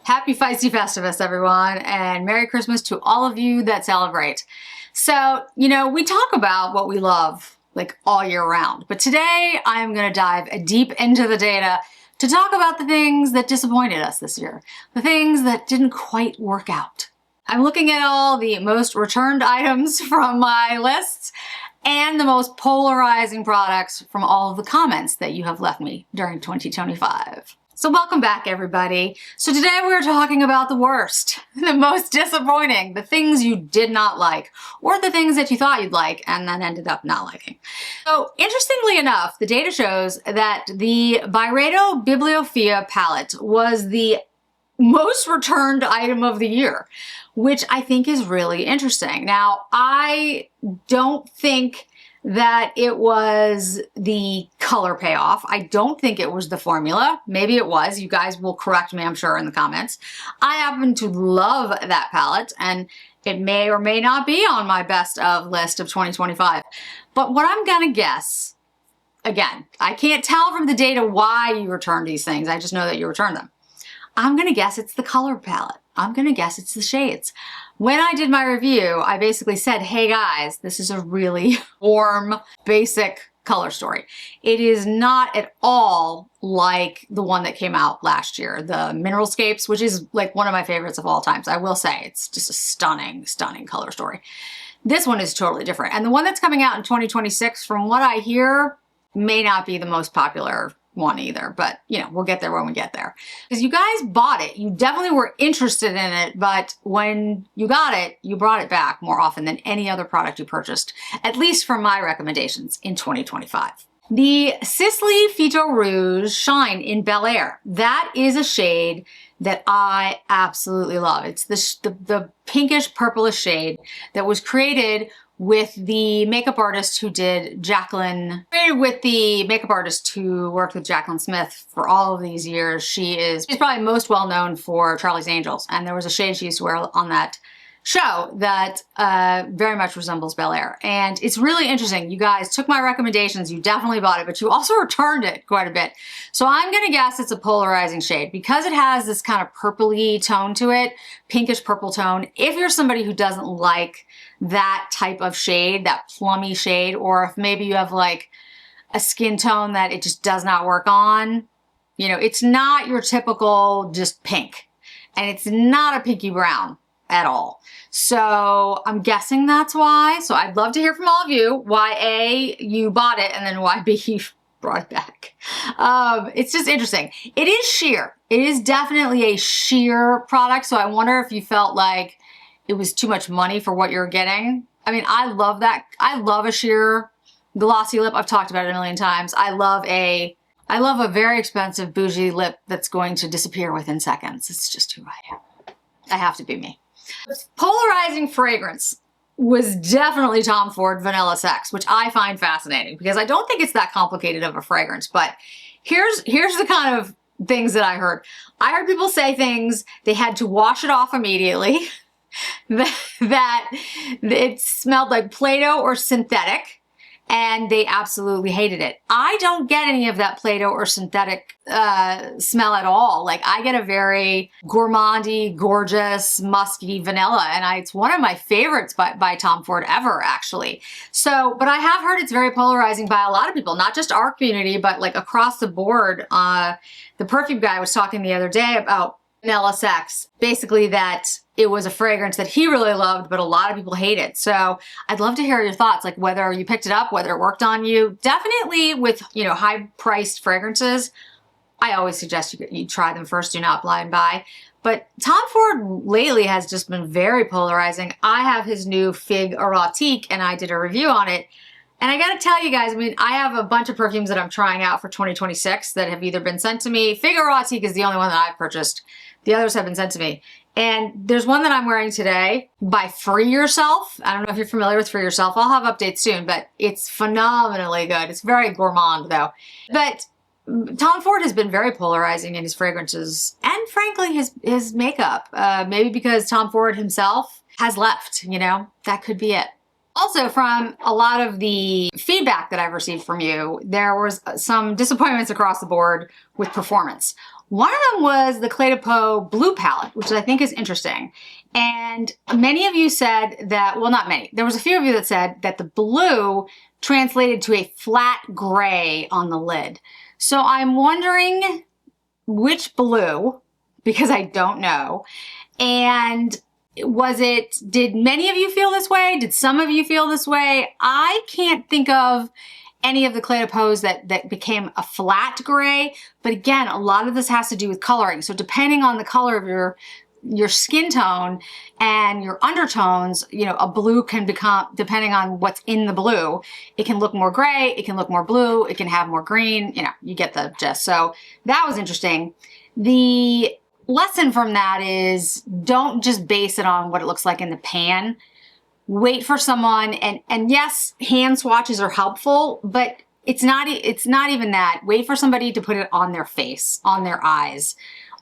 Happy Feisty Festivus, everyone, and Merry Christmas to all of you that celebrate. So, you know, we talk about what we love like all year round, but today I'm going to dive deep into the data to talk about the things that disappointed us this year, the things that didn't quite work out. I'm looking at all the most returned items from my lists and the most polarizing products from all of the comments that you have left me during 2025. So welcome back, everybody. So today we're talking about the worst, the most disappointing, the things you did not like, or the things that you thought you'd like and then ended up not liking. So interestingly enough, the data shows that the Byredo Bibliophia palette was the most returned item of the year, which I think is really interesting. Now, I don't think that it was the color payoff. I don't think it was the formula. Maybe it was. You guys will correct me, I'm sure, in the comments. I happen to love that palette, and it may or may not be on my best of list of 2025. But what I'm gonna guess, again, I can't tell from the data why you returned these things. I just know that you returned them. I'm gonna guess it's the color palette. I'm gonna guess it's the shades. When I did my review, I basically said, hey guys, this is a really warm, basic color story. It is not at all like the one that came out last year, the Mineralscapes, which is like one of my favorites of all times. I will say it's just a stunning, stunning color story. This one is totally different. And the one that's coming out in 2026, from what I hear, may not be the most popular one either, but you know, we'll get there when we get there. Because you guys bought it, you definitely were interested in it, but when you got it, you brought it back more often than any other product you purchased, at least from my recommendations in 2025. The Sisley Phyto Rouge Shine in Stellaire. That is a shade that I absolutely love. It's the pinkish purplish shade that was created with the makeup artist who did Jacqueline, with the makeup artist who worked with Jacqueline Smith for all of these years. She's probably most well known for Charlie's Angels, and there was a shade she used to wear on that show that very much resembles Stellaire. And it's really interesting. You guys took my recommendations, you definitely bought it, but you also returned it quite a bit. So I'm gonna guess it's a polarizing shade because it has this kind of purpley tone to it, pinkish purple tone. If you're somebody who doesn't like that type of shade, that plummy shade, or if maybe you have like a skin tone that it just does not work on, you know, it's not your typical just pink, and it's not a pinky brown at all. So I'm guessing that's why. So I'd love to hear from all of you why A, you bought it, and then why B, you brought it back. It's just interesting. It is sheer. It is definitely a sheer product. So I wonder if you felt like it was too much money for what you're getting. I mean, I love that. I love a sheer glossy lip. I've talked about it a million times. I love a very expensive bougie lip that's going to disappear within seconds. It's just who I am. I have to be me. Polarizing fragrance was definitely Tom Ford Vanilla Sex, which I find fascinating because I don't think it's that complicated of a fragrance, but here's the kind of things that I heard. I heard people say things, they had to wash it off immediately, that it smelled like Play-Doh or synthetic, and they absolutely hated it. I don't get any of that Play-Doh or synthetic smell at all. Like, I get a very gourmandy, gorgeous, musky vanilla, and it's one of my favorites by Tom Ford ever, actually. So, but I have heard it's very polarizing by a lot of people, not just our community, but like across the board. The perfume guy was talking the other day about Vanilla Sex, basically that it was a fragrance that he really loved, but a lot of people hate it. So I'd love to hear your thoughts, like whether you picked it up, whether it worked on you. Definitely with, you know, high-priced fragrances, I always suggest you try them first, do not blind buy. But Tom Ford lately has just been very polarizing. I have his new Fig Erotique, and I did a review on it. And I gotta tell you guys, I mean, I have a bunch of perfumes that I'm trying out for 2026 that have either been sent to me. Fig Erotique is the only one that I've purchased. The others have been sent to me. And there's one that I'm wearing today by Free Yourself. I don't know if you're familiar with Free Yourself. I'll have updates soon, but it's phenomenally good. It's very gourmand though. But Tom Ford has been very polarizing in his fragrances and frankly his makeup. Maybe because Tom Ford himself has left, you know, that could be it. Also, from a lot of the feedback that I've received from you, there was some disappointments across the board with performance. One of them was the Clé de Peau blue palette, which I think is interesting. And many of you said that, well, not many. There was a few of you that said that the blue translated to a flat gray on the lid. So I'm wondering which blue, because I don't know. And did many of you feel this way? Did some of you feel this way? I can't think of any of the Clé de Peaux that became a flat gray. But again, a lot of this has to do with coloring. So depending on the color of your skin tone and your undertones, you know, a blue can become, depending on what's in the blue, it can look more gray, it can look more blue, it can have more green, you know, you get the gist. So that was interesting. The lesson from that is don't just base it on what it looks like in the pan. Wait for someone, and yes, hand swatches are helpful, but it's not even that. Wait for somebody to put it on their face, on their eyes,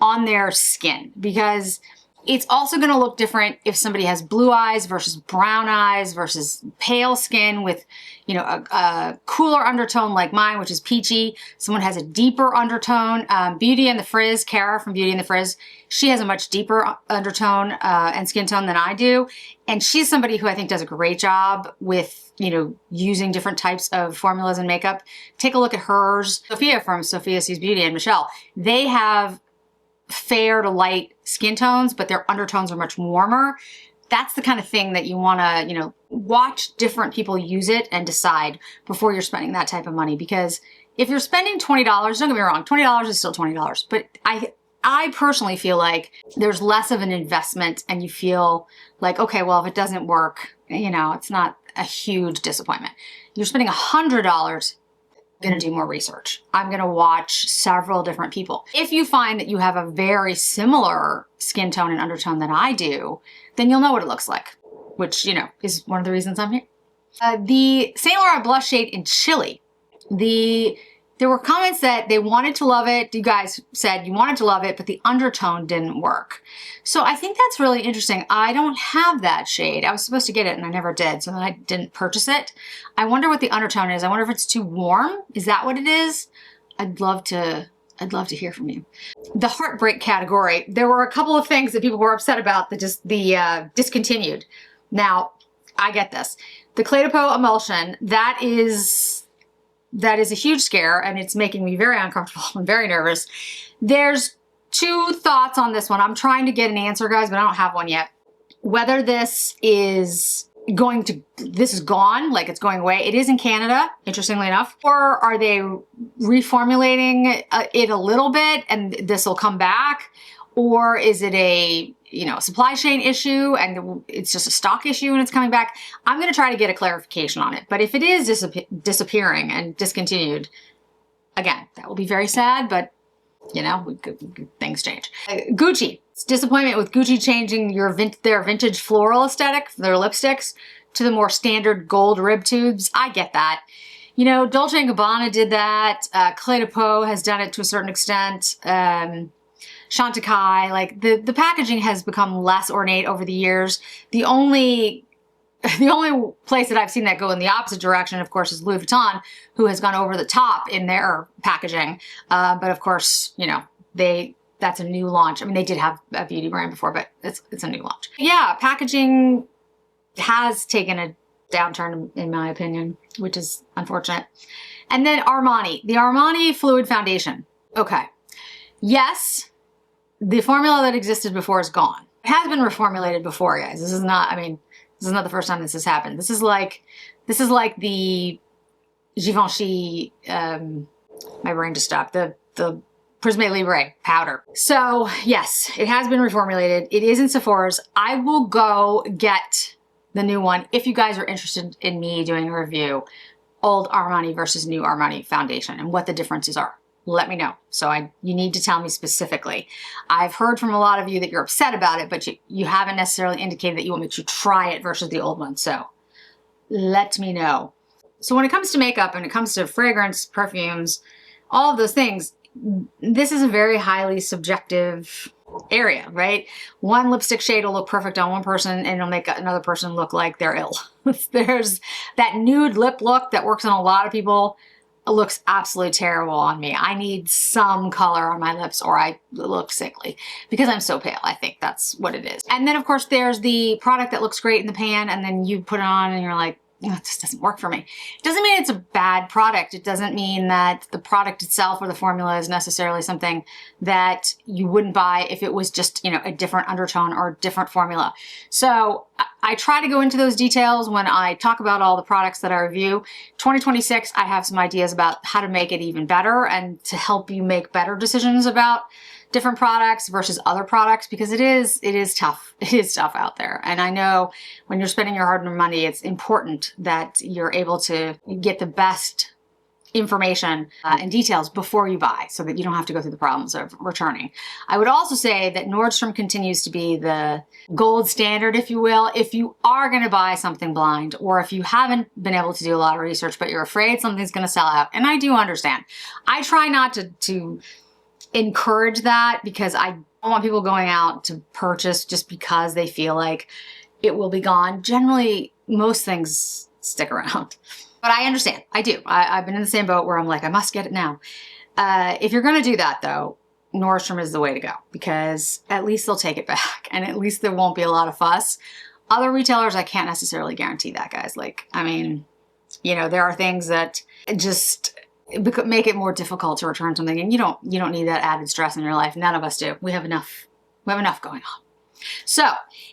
on their skin, because it's also going to look different if somebody has blue eyes versus brown eyes versus pale skin with, you know, a cooler undertone like mine, which is peachy. Someone has a deeper undertone. Beauty and the Frizz, Kara from Beauty and the Frizz, she has a much deeper undertone and skin tone than I do. And she's somebody who I think does a great job with, you know, using different types of formulas and makeup. Take a look at hers. Sophia from Sophia Sees Beauty and Michelle, they have fair to light skin tones, but their undertones are much warmer. That's the kind of thing that you want to, you know, watch different people use it and decide before you're spending that type of money. Because if you're spending $20, don't get me wrong, $20 is still $20. But I personally feel like there's less of an investment and you feel like, okay, well, if it doesn't work, you know, it's not a huge disappointment. You're spending $100, going to do more research. I'm going to watch several different people. If you find that you have a very similar skin tone and undertone than I do, then you'll know what it looks like, which, you know, is one of the reasons I'm here. The Saint Laurent blush shade in Chili. There were comments that they wanted to love it. You guys said you wanted to love it, but the undertone didn't work. So I think that's really interesting. I don't have that shade. I was supposed to get it and I never did, so then I didn't purchase it. I wonder what the undertone is. I wonder if it's too warm. Is that what it is? I'd love to hear from you. The heartbreak category. There were a couple of things that people were upset about, the discontinued. Now, I get this. The Clé de Peau emulsion, that is a huge scare and it's making me very uncomfortable and very nervous. There's two thoughts on this one. I'm trying to get an answer, guys, but I don't have one yet. Whether this is gone, like it's going away. It is in Canada, interestingly enough. Or are they reformulating it a little bit and this will come back? Or is it a, you know, supply chain issue and it's just a stock issue and it's coming back? I'm going to try to get a clarification on it. But if it is disappearing and discontinued, again, that will be very sad, but you know, things change. Gucci. It's disappointment with Gucci changing their vintage floral aesthetic, their lipsticks, to the more standard gold rib tubes. I get that. You know, Dolce & Gabbana did that. Clé de Peau has done it to a certain extent. Chantecaille, like the packaging has become less ornate over the years. The only place that I've seen that go in the opposite direction, of course, is Louis Vuitton, who has gone over the top in their packaging. But of course, you know, that's a new launch. I mean, they did have a beauty brand before, but it's a new launch. Yeah, packaging has taken a downturn, in my opinion, which is unfortunate. And then Armani, the Armani Fluid Foundation. Okay. Yes, the formula that existed before is gone. It has been reformulated before, guys. This is not the first time this has happened. This is like the Givenchy, my brain just stopped, the Prisme Libre powder. So yes, it has been reformulated. It is in Sephora's. I will go get the new one if you guys are interested in me doing a review, old Armani versus new Armani foundation and what the differences are. Let me know. So you need to tell me specifically. I've heard from a lot of you that you're upset about it, but you haven't necessarily indicated that you want me to try it versus the old one. So let me know. So when it comes to makeup and it comes to fragrance, perfumes, all of those things. This is a very highly subjective area, right? One lipstick shade will look perfect on one person and it'll make another person look like they're ill. There's that nude lip look that works on a lot of people. It looks absolutely terrible on me. I need some color on my lips or I look sickly because I'm so pale. I think that's what it is. And then of course there's the product that looks great in the pan and then you put it on and you're like, oh, this doesn't work for me. It doesn't mean it's a bad product. It doesn't mean that the product itself or the formula is necessarily something that you wouldn't buy if it was just, you know, a different undertone or a different formula. So I try to go into those details when I talk about all the products that I review. 2026, I have some ideas about how to make it even better and to help you make better decisions about different products versus other products, because it is tough. It is tough out there. And I know when you're spending your hard-earned money, it's important that you're able to get the best information and details before you buy so that you don't have to go through the problems of returning. I would also say that Nordstrom continues to be the gold standard, if you will. If you are going to buy something blind, or if you haven't been able to do a lot of research, but you're afraid something's going to sell out, and I do understand. I try not to encourage that because I don't want people going out to purchase just because they feel like it will be gone. Generally, most things stick around. But I understand. I do. I've been in the same boat where I'm like, I must get it now. If you're going to do that, though, Nordstrom is the way to go because at least they'll take it back and at least there won't be a lot of fuss. Other retailers, I can't necessarily guarantee that, guys. Like, I mean, you know, there are things that just make it more difficult to return something, and you don't need that added stress in your life. None of us do. We have enough going on. So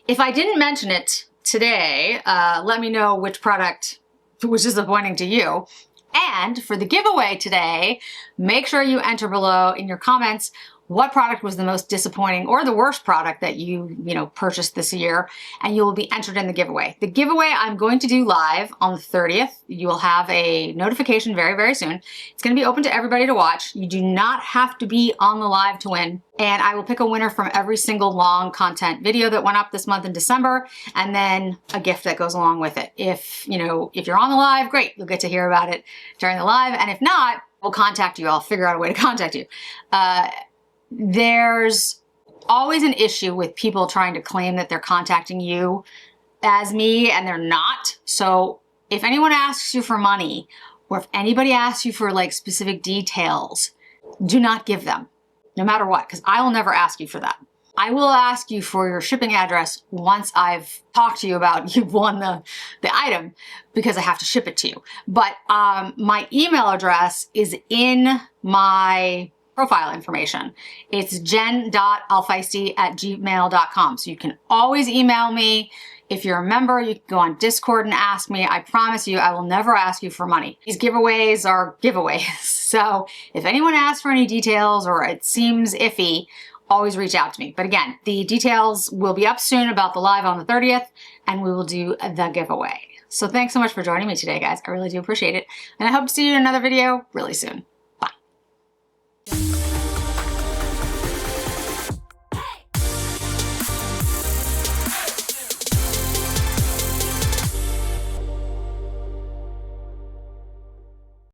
if I didn't mention it today, let me know which product was disappointing to you. And for the giveaway today, make sure you enter below in your comments what product was the most disappointing or the worst product that you purchased this year, and you will be entered in the giveaway. The giveaway I'm going to do live on the 30th. You will have a notification very, very soon. It's going to be open to everybody to watch. You do not have to be on the live to win. And I will pick a winner from every single long content video that went up this month in December, and then a gift that goes along with it. If you're on the live, great. You'll get to hear about it during the live. And if not, we'll contact you. I'll figure out a way to contact you. There's always an issue with people trying to claim that they're contacting you as me and they're not. So if anyone asks you for money, or if anybody asks you for like specific details, do not give them, no matter what, because I will never ask you for that. I will ask you for your shipping address once I've talked to you about you've won the item, because I have to ship it to you. But my email address is in my profile information. It's jen.alfeisty@gmail.com. So you can always email me. If you're a member, you can go on Discord and ask me. I promise you, I will never ask you for money. These giveaways are giveaways. So if anyone asks for any details or it seems iffy, always reach out to me. But again, the details will be up soon about the live on the 30th, and we will do the giveaway. So thanks so much for joining me today, guys. I really do appreciate it. And I hope to see you in another video really soon.